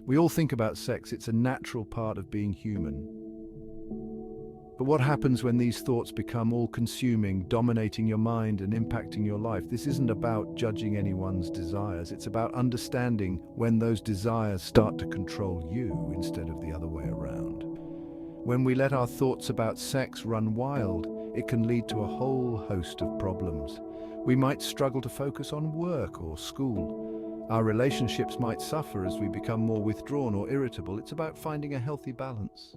We all think about sex, it's a natural part of being human. But what happens when these thoughts become all-consuming, dominating your mind and impacting your life? This isn't about judging anyone's desires, it's about understanding when those desires start to control you instead of the other way around. When we let our thoughts about sex run wild, it can lead to a whole host of problems. We might struggle to focus on work or school. Our relationships might suffer as we become more withdrawn or irritable. It's about finding a healthy balance.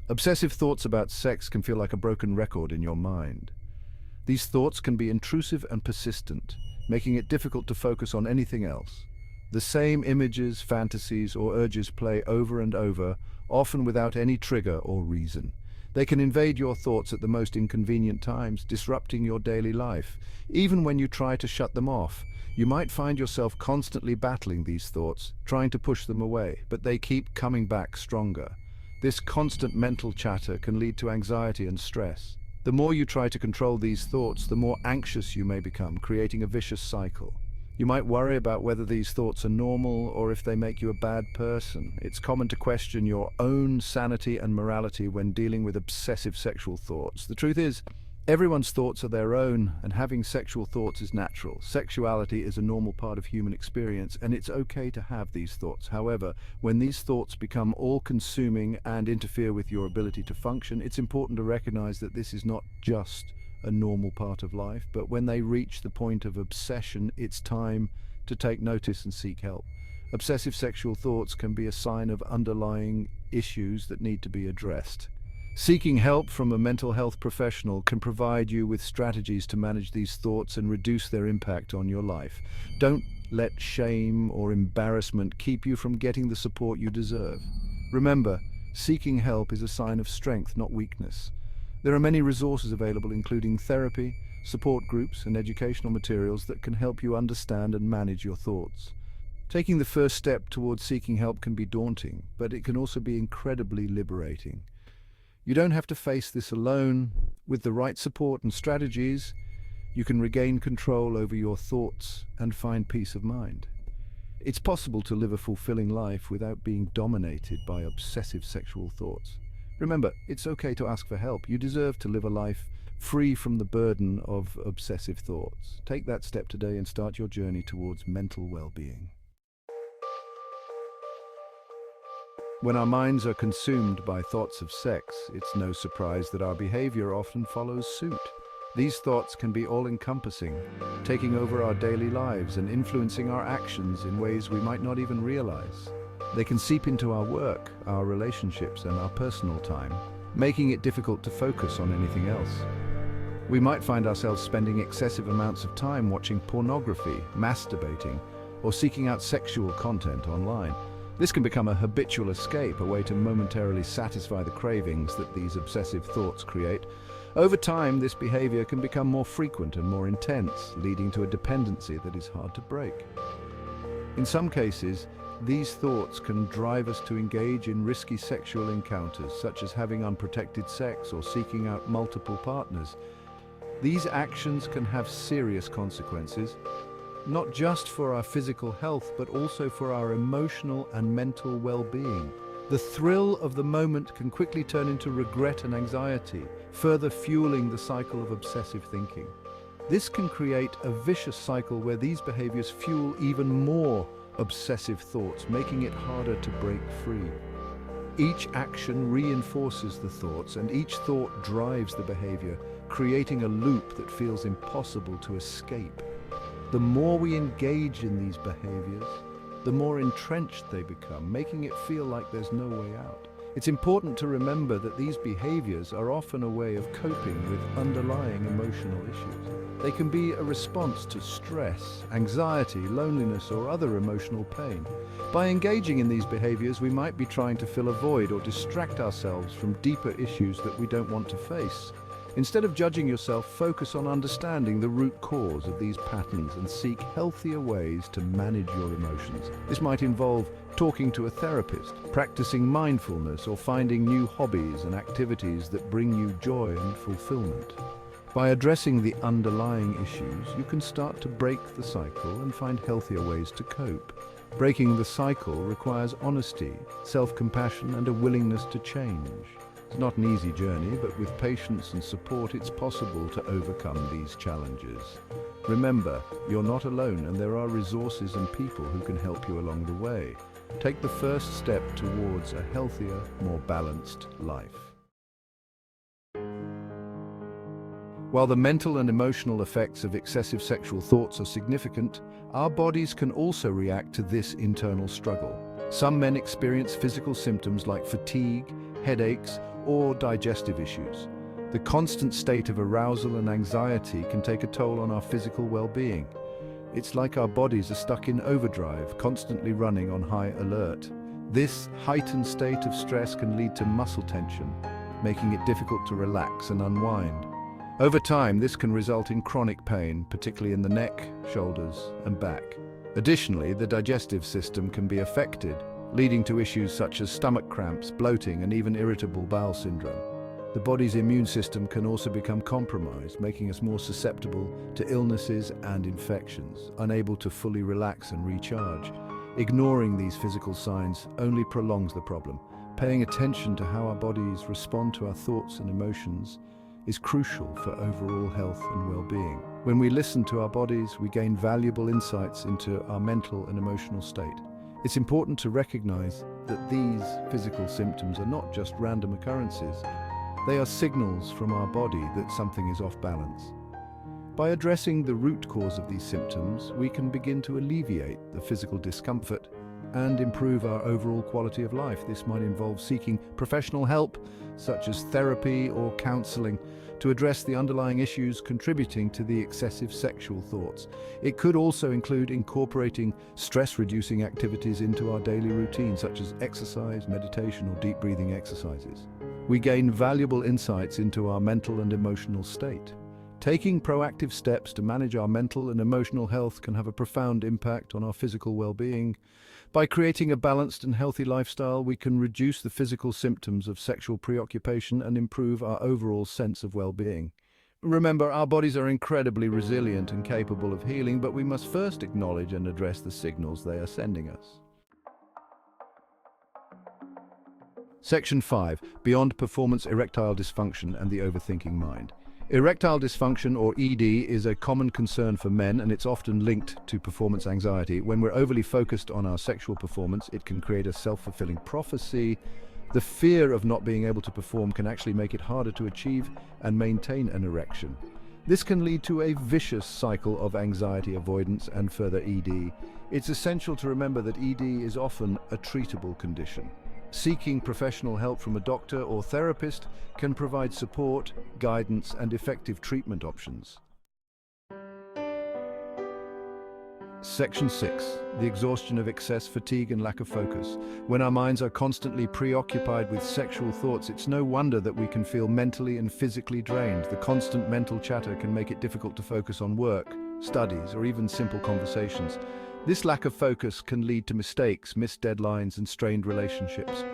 Obsessive thoughts about sex can feel like a broken record in your mind. These thoughts can be intrusive and persistent, making it difficult to focus on anything else. The same images, fantasies, or urges play over and over, often without any trigger or reason. They can invade your thoughts at the most inconvenient times, disrupting your daily life. Even when you try to shut them off, you might find yourself constantly battling these thoughts, trying to push them away, but they keep coming back stronger. This constant mental chatter can lead to anxiety and stress. The more you try to control these thoughts, the more anxious you may become, creating a vicious cycle. You might worry about whether these thoughts are normal or if they make you a bad person. It's common to question your own sanity and morality when dealing with obsessive sexual thoughts. The truth is, everyone's thoughts are their own, and having sexual thoughts is natural. Sexuality is a normal part of human experience, and it's okay to have these thoughts. However, when these thoughts become all-consuming and interfere with your ability to function, it's important to recognize that this is not just a normal part of life, but when they reach the point of obsession, it's time to take notice and seek help. Obsessive sexual thoughts can be a sign of underlying issues that need to be addressed. Seeking help from a mental health professional can provide you with strategies to manage these thoughts and reduce their impact on your life. Don't let shame or embarrassment keep you from getting the support you deserve. Remember, seeking help is a sign of strength, not weakness. There are many resources available, including therapy, support groups, and educational materials that can help you understand and manage your thoughts. Taking the first step towards seeking help can be daunting, but it can also be incredibly liberating. You don't have to face this alone. With the right support and strategies, you can regain control over your thoughts and find peace of mind. It's possible to live a fulfilling life without being dominated by obsessive sexual thoughts. Remember, it's okay to ask for help. You deserve to live a life free from the burden of obsessive thoughts. Take that step today and start your journey towards mental well-being. When our minds are consumed by thoughts of sex, it's no surprise that our behavior often follows suit. These thoughts can be all-encompassing, taking over our daily lives and influencing our actions in ways we might not even realize. They can seep into our work, our relationships, and our personal time, making it difficult to focus on anything else. We might find ourselves spending excessive amounts of time watching pornography, masturbating, or seeking out sexual content online. This can become a habitual escape, a way to momentarily satisfy the cravings that these obsessive thoughts create. Over time, this behavior can become more frequent and more intense, leading to a dependency that is hard to break. In some cases, these thoughts can drive us to engage in risky sexual encounters, such as having unprotected sex or seeking out multiple partners. These actions can have serious consequences, not just for our physical health, but also for our emotional and mental well-being. The thrill of the moment can quickly turn into regret and anxiety, further fueling the cycle of obsessive thinking. This can create a vicious cycle where these behaviors fuel even more obsessive thoughts, making it harder to break free. Each action reinforces the thoughts, and each thought drives the behavior, creating a loop that feels impossible to escape. The more we engage in these behaviors, the more entrenched they become, making it feel like there's no way out. It's important to remember that these behaviors are often a way of coping with underlying emotional issues. They can be a response to stress, anxiety, loneliness, or other emotional pain. By engaging in these behaviors, we might be trying to fill a void or distract ourselves from deeper issues that we don't want to face. Instead of judging yourself, focus on understanding the root cause of these patterns and seek healthier ways to manage your emotions. This might involve talking to a therapist, practicing mindfulness, or finding new hobbies and activities that bring you joy and fulfillment. By addressing the underlying issues, you can start to break the cycle and find healthier ways to cope. Breaking the cycle requires honesty, self-compassion, and a willingness to change. It's not an easy journey, but with patience and support, it's possible to overcome these challenges. Remember, you're not alone, and there are resources and people who can help you along the way. Take the first step towards a healthier, more balanced life. While the mental and emotional effects of excessive sexual thoughts are significant, our bodies can also react to this internal struggle. Some men experience physical symptoms like fatigue, headaches, or digestive issues. The constant state of arousal and anxiety can take a toll on our physical well-being. It's like our bodies are stuck in overdrive, constantly running on high alert. This heightened state of stress can lead to muscle tension, making it difficult to relax and unwind. Over time, this can result in chronic pain, particularly in the neck, shoulders, and back. Additionally, the digestive system can be affected, leading to issues such as stomach cramps, bloating, and even irritable bowel syndrome. The body's immune system can also become compromised, making us more susceptible to illnesses and infections, unable to fully relax and recharge. Ignoring these physical signs only prolongs the problem. Paying attention to how our bodies respond to our thoughts and emotions is crucial for overall health and well-being. When we listen to our bodies, we gain valuable insights into our mental and emotional state. It's important to recognize that these physical symptoms are not just random occurrences. They are signals from our body that something is off balance. By addressing the root cause of these symptoms, we can begin to alleviate the physical discomfort and improve our overall quality of life. This might involve seeking professional help, such as therapy or counseling, to address the underlying issues contributing to the excessive sexual thoughts. It could also include incorporating stress-reducing activities into our daily routine, such as exercise, meditation, or deep breathing exercises. We gain valuable insights into our mental and emotional state. Taking proactive steps to manage our mental and emotional health can have a profound impact on our physical well-being. By creating a balanced and healthy lifestyle, we can reduce the physical symptoms of sexual preoccupation and improve our overall sense of well-being. Remember, our bodies are incredibly resilient and capable of healing, but we must first acknowledge and address the signals they are sending us. Section 5. Beyond performance, erectile dysfunction and the overthinking mind. Erectile dysfunction, or ED, is a common concern for men, and it's often linked to performance anxiety. When we're overly focused on our sexual performance, it can create a self-fulfilling prophecy. The fear of not being able to perform can actually make it harder to achieve and maintain an erection. This can lead to a vicious cycle of anxiety avoidance and further ED. It's essential to remember that ED is often a treatable condition. Seeking professional help from a doctor or therapist can provide support, guidance, and effective treatment options. Section 6. The exhaustion of excess, fatigue, and lack of focus. When our minds are constantly preoccupied with sexual thoughts, it's no wonder that we can feel mentally and physically drained. The constant mental chatter can make it difficult to focus on work, studies, or even simple conversations. This lack of focus can lead to mistakes, missed deadlines, and strained relationships.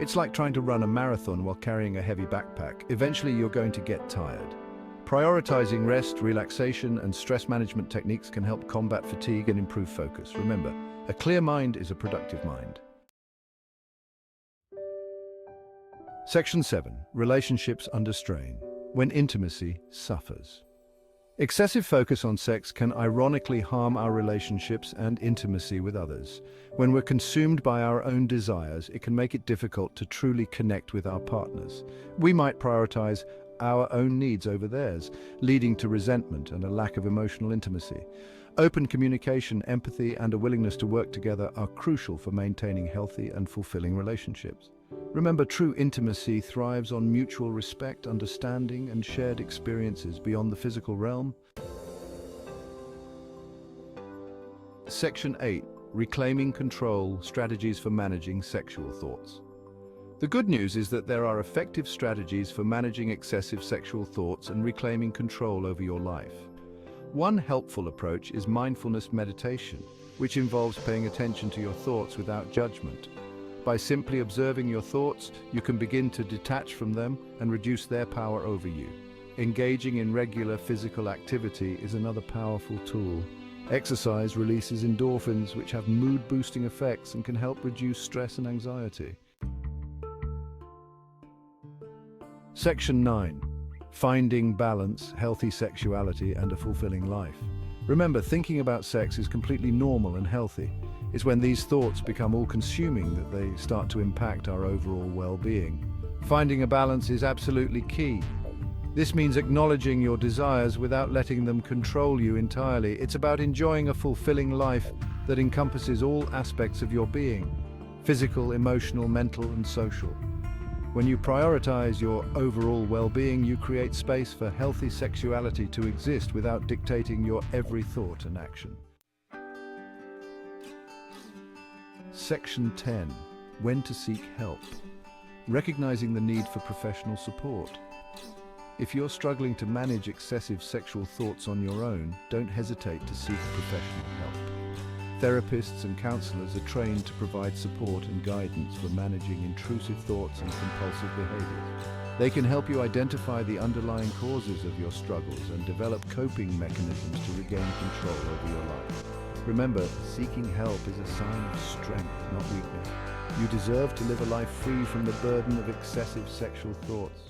It's like trying to run a marathon while carrying a heavy backpack. Eventually, you're going to get tired. Prioritizing rest, relaxation, and stress management techniques can help combat fatigue and improve focus. Remember, a clear mind is a productive mind. Section 7. Relationships under strain. When intimacy suffers. Excessive focus on sex can ironically harm our relationships and intimacy with others. When we're consumed by our own desires, it can make it difficult to truly connect with our partners. We might prioritize our own needs over theirs, leading to resentment and a lack of emotional intimacy. Open communication, empathy, and a willingness to work together are crucial for maintaining healthy and fulfilling relationships. Remember, true intimacy thrives on mutual respect, understanding, and shared experiences beyond the physical realm. Section 8. Reclaiming control, strategies for managing sexual thoughts. The good news is that there are effective strategies for managing excessive sexual thoughts and reclaiming control over your life. One helpful approach is mindfulness meditation, which involves paying attention to your thoughts without judgment. By simply observing your thoughts, you can begin to detach from them and reduce their power over you. Engaging in regular physical activity is another powerful tool. Exercise releases endorphins, which have mood-boosting effects and can help reduce stress and anxiety. Section 9. Finding balance, healthy sexuality, and a fulfilling life. Remember, thinking about sex is completely normal and healthy. It's when these thoughts become all-consuming that they start to impact our overall well-being. Finding a balance is absolutely key. This means acknowledging your desires without letting them control you entirely. It's about enjoying a fulfilling life that encompasses all aspects of your being: physical, emotional, mental, and social. When you prioritize your overall well-being, you create space for healthy sexuality to exist without dictating your every thought and action. Section 10. When to seek help. Recognizing the need for professional support. If you're struggling to manage excessive sexual thoughts on your own, don't hesitate to seek professional help. Therapists and counselors are trained to provide support and guidance for managing intrusive thoughts and compulsive behaviors. They can help you identify the underlying causes of your struggles and develop coping mechanisms to regain control over your life. Remember, seeking help is a sign of strength, not weakness. You deserve to live a life free from the burden of excessive sexual thoughts.